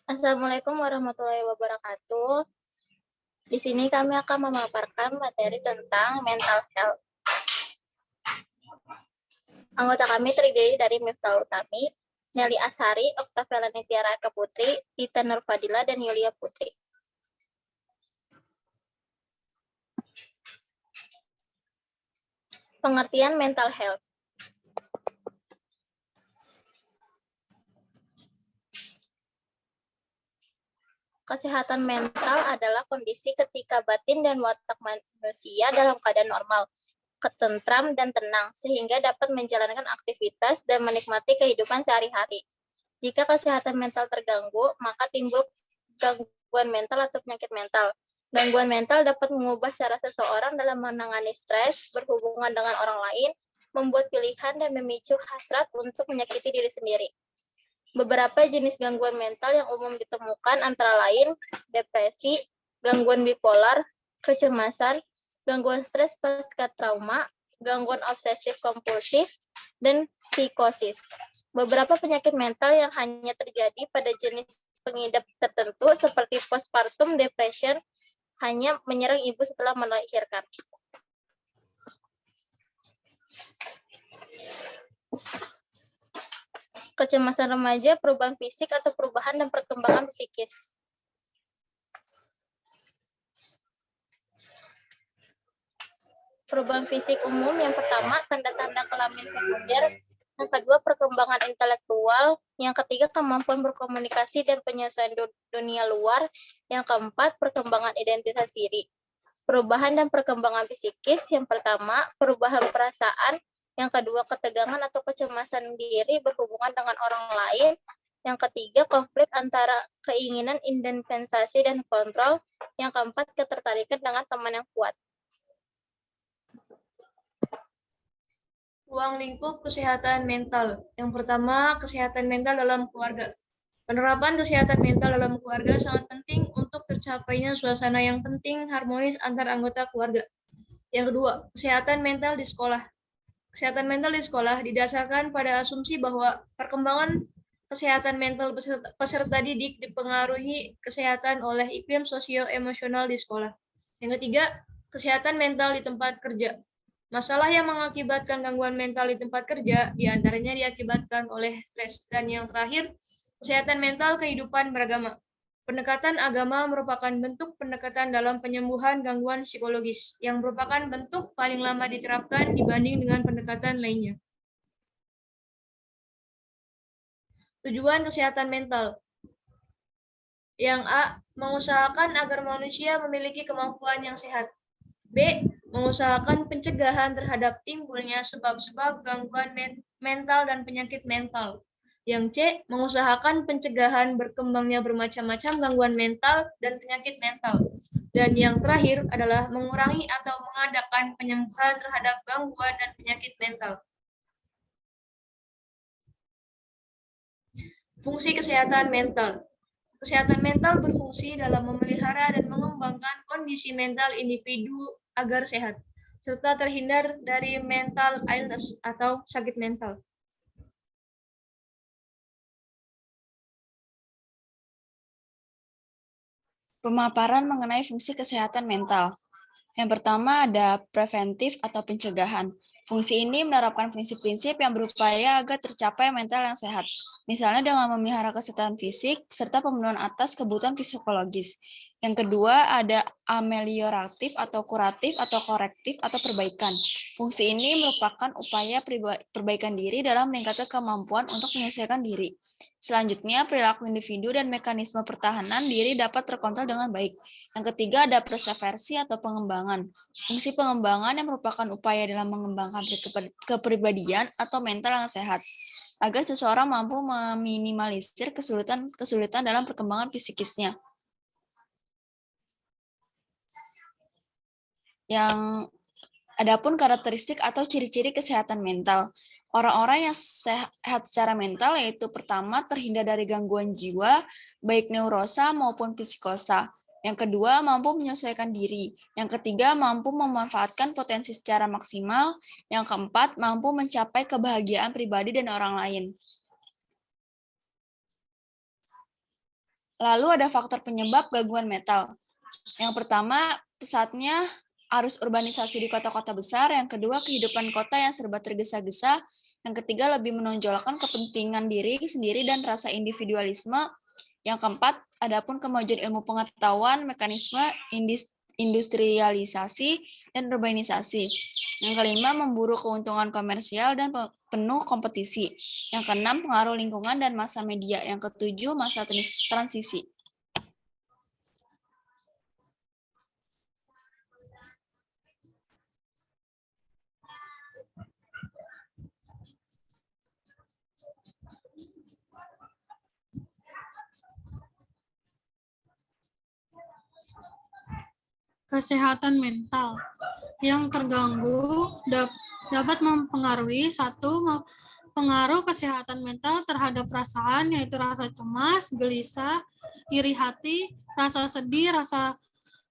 Assalamualaikum warahmatullahi wabarakatuh. Di sini kami akan memaparkan materi tentang mental health. Anggota kami terdiri dari Miftahul Utami, Nelly Asari, Oktavia Nitiara Putri, Tita Nurfadila, dan Yulia Putri. Pengertian mental health. Kesehatan mental adalah kondisi ketika batin dan watak manusia dalam keadaan normal, ketentram dan tenang, sehingga dapat menjalankan aktivitas dan menikmati kehidupan sehari-hari. Jika kesehatan mental terganggu, maka timbul gangguan mental atau penyakit mental. Gangguan mental dapat mengubah cara seseorang dalam menangani stres, berhubungan dengan orang lain, membuat pilihan, dan memicu hasrat untuk menyakiti diri sendiri. Beberapa jenis gangguan mental yang umum ditemukan antara lain depresi, gangguan bipolar, kecemasan, gangguan stres pasca trauma, gangguan obsesif kompulsif, dan psikosis. Beberapa penyakit mental yang hanya terjadi pada jenis pengidap tertentu seperti postpartum depression hanya menyerang ibu setelah melahirkan. Kecemasan remaja, perubahan fisik atau perubahan dan perkembangan psikis. Perubahan fisik umum yang pertama, tanda-tanda kelamin sekunder. Yang kedua, perkembangan intelektual. Yang ketiga, kemampuan berkomunikasi dan penyesuaian dunia luar. Yang keempat, perkembangan identitas diri. Perubahan dan perkembangan psikis. Yang pertama, perubahan perasaan. Yang kedua, ketegangan atau kecemasan diri berhubungan dengan orang lain. Yang ketiga, konflik antara keinginan independensasi dan kontrol. Yang keempat, ketertarikan dengan teman yang kuat. Ruang lingkup kesehatan mental. Yang pertama, kesehatan mental dalam keluarga. Penerapan kesehatan mental dalam keluarga sangat penting untuk tercapainya suasana yang penting harmonis antar anggota keluarga. Yang kedua, kesehatan mental di sekolah. Kesehatan mental di sekolah didasarkan pada asumsi bahwa perkembangan kesehatan mental peserta didik dipengaruhi kesehatan oleh iklim sosio-emosional di sekolah. Yang ketiga, kesehatan mental di tempat kerja. Masalah yang mengakibatkan gangguan mental di tempat kerja diantaranya diakibatkan oleh stres. Dan yang terakhir, kesehatan mental kehidupan beragama. Pendekatan agama merupakan bentuk pendekatan dalam penyembuhan gangguan psikologis yang merupakan bentuk paling lama diterapkan dibanding dengan pendekatan lainnya. Tujuan kesehatan mental. Yang A, mengusahakan agar manusia memiliki kemampuan yang sehat. B, mengusahakan pencegahan terhadap timbulnya sebab-sebab gangguan mental dan penyakit mental. Yang C, mengusahakan pencegahan berkembangnya bermacam-macam gangguan mental dan penyakit mental. Dan yang terakhir adalah mengurangi atau mengadakan penyembuhan terhadap gangguan dan penyakit mental. Fungsi kesehatan mental. Kesehatan mental berfungsi dalam memelihara dan mengembangkan kondisi mental individu agar sehat, serta terhindar dari mental illness atau sakit mental. Pemaparan mengenai fungsi kesehatan mental. Yang pertama ada preventif atau pencegahan. Fungsi ini menerapkan prinsip-prinsip yang berupaya agar tercapai mental yang sehat. Misalnya dengan memelihara kesehatan fisik serta pemenuhan atas kebutuhan psikologis. Yang kedua ada amelioratif atau kuratif atau korektif atau perbaikan. Fungsi ini merupakan upaya perbaikan diri dalam meningkatkan kemampuan untuk menyesuaikan diri. Selanjutnya, perilaku individu dan mekanisme pertahanan diri dapat terkontrol dengan baik. Yang ketiga ada perseversi atau pengembangan. Fungsi pengembangan yang merupakan upaya dalam mengembangkan kepribadian atau mental yang sehat, agar seseorang mampu meminimalisir kesulitan dalam perkembangan psikisnya. Yang adapun karakteristik atau ciri-ciri kesehatan mental. Orang-orang yang sehat secara mental yaitu pertama terhindar dari gangguan jiwa, baik neurosa maupun psikosa. Yang kedua, mampu menyesuaikan diri. Yang ketiga, mampu memanfaatkan potensi secara maksimal. Yang keempat, mampu mencapai kebahagiaan pribadi dan orang lain. Lalu ada faktor penyebab gangguan mental. Yang pertama, pesatnya arus urbanisasi di kota-kota besar. Yang kedua, kehidupan kota yang serba tergesa-gesa. Yang ketiga, lebih menonjolkan kepentingan diri sendiri dan rasa individualisme. Yang keempat, adapun kemajuan ilmu pengetahuan, mekanisme industrialisasi dan urbanisasi. Yang kelima, memburu keuntungan komersial dan penuh kompetisi. Yang keenam, pengaruh lingkungan dan masa media. Yang ketujuh, masa transisi. Kesehatan mental yang terganggu dapat mempengaruhi satu, pengaruh kesehatan mental terhadap perasaan, yaitu rasa cemas, gelisah, iri hati, rasa sedih, rasa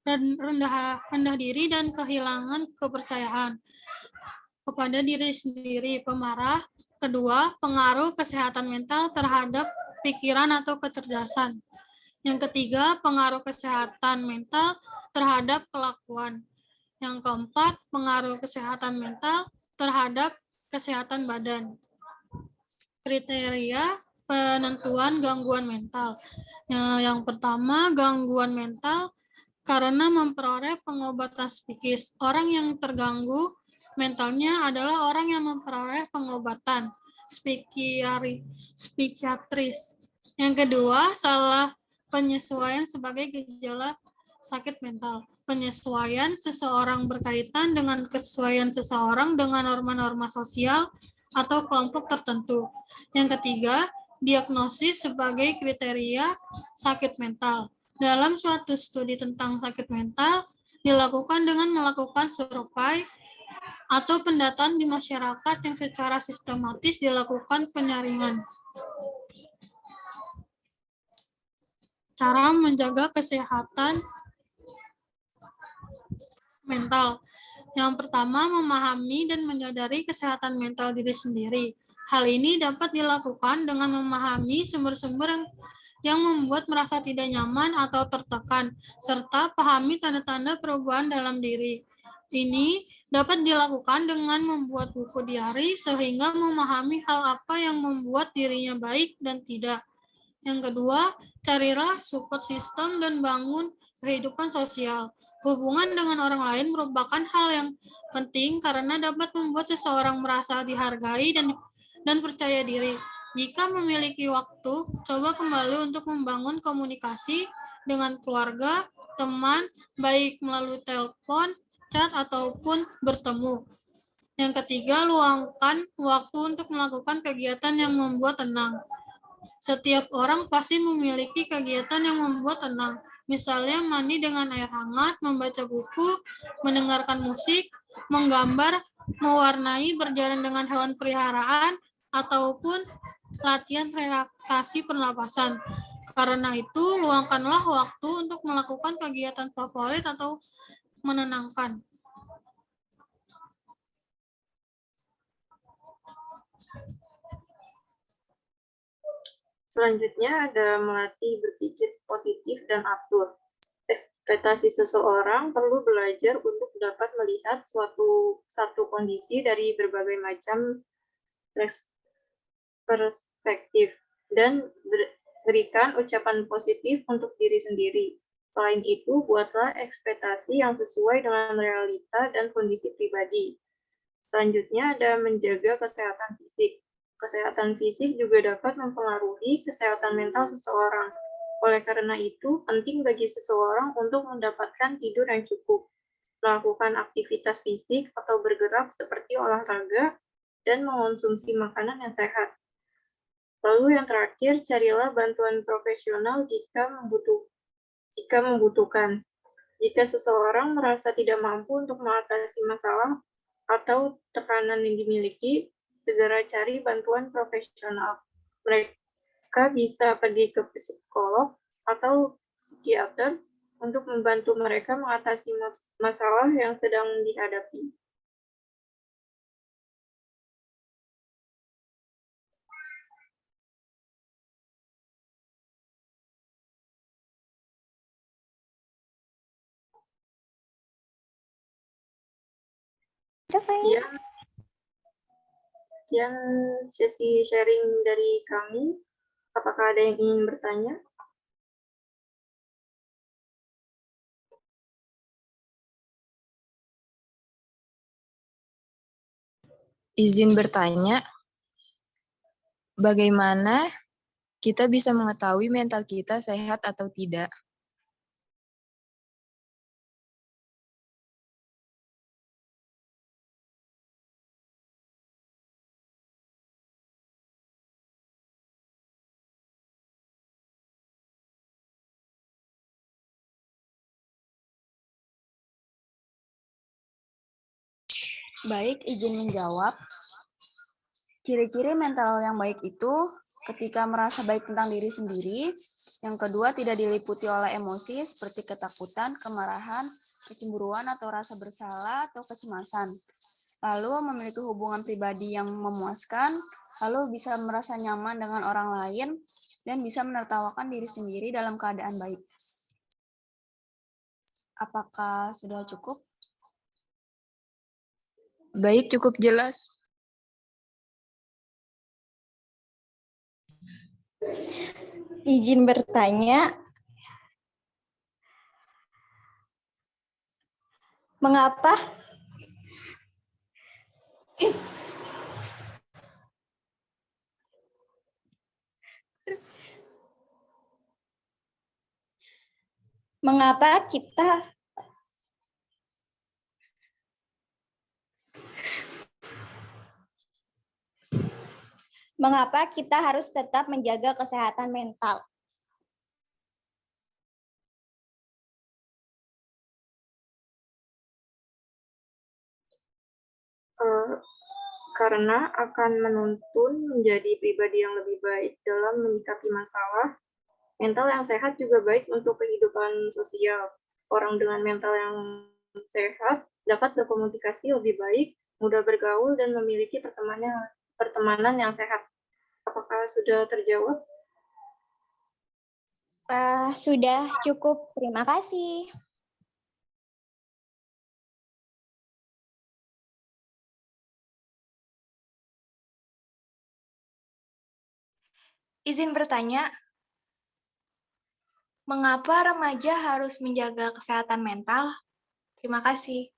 rendah diri, dan kehilangan kepercayaan kepada diri sendiri, pemarah. Kedua, pengaruh kesehatan mental terhadap pikiran atau kecerdasan. Yang ketiga, pengaruh kesehatan mental terhadap kelakuan. Yang keempat, pengaruh kesehatan mental terhadap kesehatan badan. Kriteria penentuan gangguan mental. Yang pertama, gangguan mental karena memperoleh pengobatan psikis. Orang yang terganggu mentalnya adalah orang yang memperoleh pengobatan psikiatris. Yang kedua, salah penyesuaian sebagai gejala sakit mental. Penyesuaian seseorang berkaitan dengan kesesuaian seseorang dengan norma-norma sosial atau kelompok tertentu. Yang ketiga, diagnosis sebagai kriteria sakit mental. Dalam suatu studi tentang sakit mental, dilakukan dengan melakukan survei atau pendataan di masyarakat yang secara sistematis dilakukan penyaringan. Cara menjaga kesehatan mental. Yang pertama, memahami dan menyadari kesehatan mental diri sendiri. Hal ini dapat dilakukan dengan memahami sumber-sumber yang membuat merasa tidak nyaman atau tertekan, serta pahami tanda-tanda perubahan dalam diri. Ini dapat dilakukan dengan membuat buku diari sehingga memahami hal apa yang membuat dirinya baik dan tidak. Yang kedua, carilah support system dan bangun kehidupan sosial. Hubungan dengan orang lain merupakan hal yang penting karena dapat membuat seseorang merasa dihargai dan percaya diri. Jika memiliki waktu, coba kembali untuk membangun komunikasi dengan keluarga, teman, baik melalui telepon, chat, ataupun bertemu. Yang ketiga, luangkan waktu untuk melakukan kegiatan yang membuat tenang. Setiap orang pasti memiliki kegiatan yang membuat tenang. Misalnya mandi dengan air hangat, membaca buku, mendengarkan musik, menggambar, mewarnai, berjalan dengan hewan peliharaan, ataupun latihan relaksasi pernapasan. Karena itu, luangkanlah waktu untuk melakukan kegiatan favorit atau menenangkan. Selanjutnya ada melatih berpikir positif dan atur. Ekspektasi seseorang perlu belajar untuk dapat melihat satu kondisi dari berbagai macam perspektif dan berikan ucapan positif untuk diri sendiri. Selain itu, buatlah ekspektasi yang sesuai dengan realita dan kondisi pribadi. Selanjutnya ada menjaga kesehatan fisik. Kesehatan fisik juga dapat mempengaruhi kesehatan mental seseorang. Oleh karena itu, penting bagi seseorang untuk mendapatkan tidur yang cukup, melakukan aktivitas fisik atau bergerak seperti olahraga, dan mengonsumsi makanan yang sehat. Lalu yang terakhir, carilah bantuan profesional jika membutuhkan. Jika seseorang merasa tidak mampu untuk mengatasi masalah atau tekanan yang dimiliki, segera cari bantuan profesional. Mereka bisa pergi ke psikolog atau psikiater untuk membantu mereka mengatasi masalah yang sedang dihadapi. Sekian, sekian sesi sharing dari kami. Apakah ada yang ingin bertanya? Izin bertanya, bagaimana kita bisa mengetahui mental kita sehat atau tidak? Baik, izin menjawab. Ciri-ciri mental yang baik itu ketika merasa baik tentang diri sendiri. Yang kedua, tidak diliputi oleh emosi seperti ketakutan, kemarahan, kecemburuan, atau rasa bersalah atau kecemasan. Lalu memiliki hubungan pribadi yang memuaskan, lalu bisa merasa nyaman dengan orang lain, dan bisa menertawakan diri sendiri dalam keadaan baik. Apakah sudah cukup? Baik, cukup jelas. Izin bertanya, mengapa kita harus tetap menjaga kesehatan mental? Karena akan menuntun menjadi pribadi yang lebih baik dalam menyikapi masalah. Mental yang sehat juga baik untuk kehidupan sosial. Orang dengan mental yang sehat dapat berkomunikasi lebih baik, mudah bergaul, dan memiliki pertemanan yang sehat. Apakah sudah terjawab? Sudah cukup, terima kasih. Izin bertanya, mengapa remaja harus menjaga kesehatan mental? Terima kasih.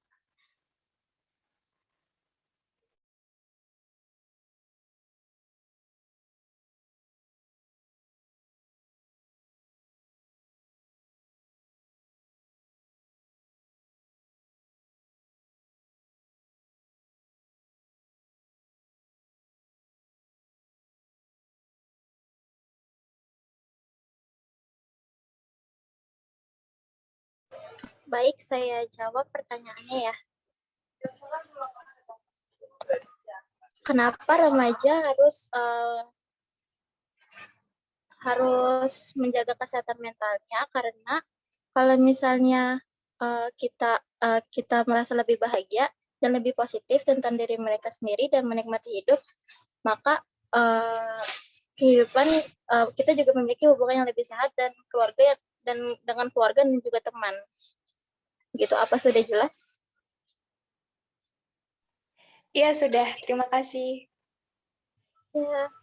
Baik, saya jawab pertanyaannya ya. Kenapa remaja harus menjaga kesehatan mentalnya? Karena kalau misalnya kita merasa lebih bahagia dan lebih positif tentang diri mereka sendiri dan menikmati hidup, maka kehidupan kita juga memiliki hubungan yang lebih sehat dan dengan keluarga dan juga teman. Gitu, apa sudah jelas? Iya, sudah. Terima kasih. Ya.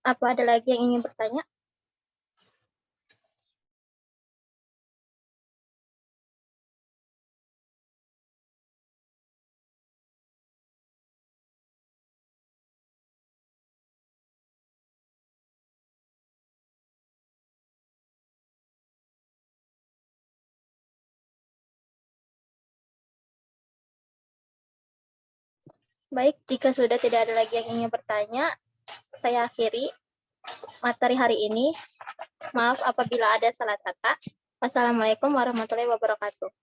Apa ada lagi yang ingin bertanya? Baik, jika sudah tidak ada lagi yang ingin bertanya, saya akhiri materi hari ini. Maaf apabila ada salah kata. Wassalamualaikum warahmatullahi wabarakatuh.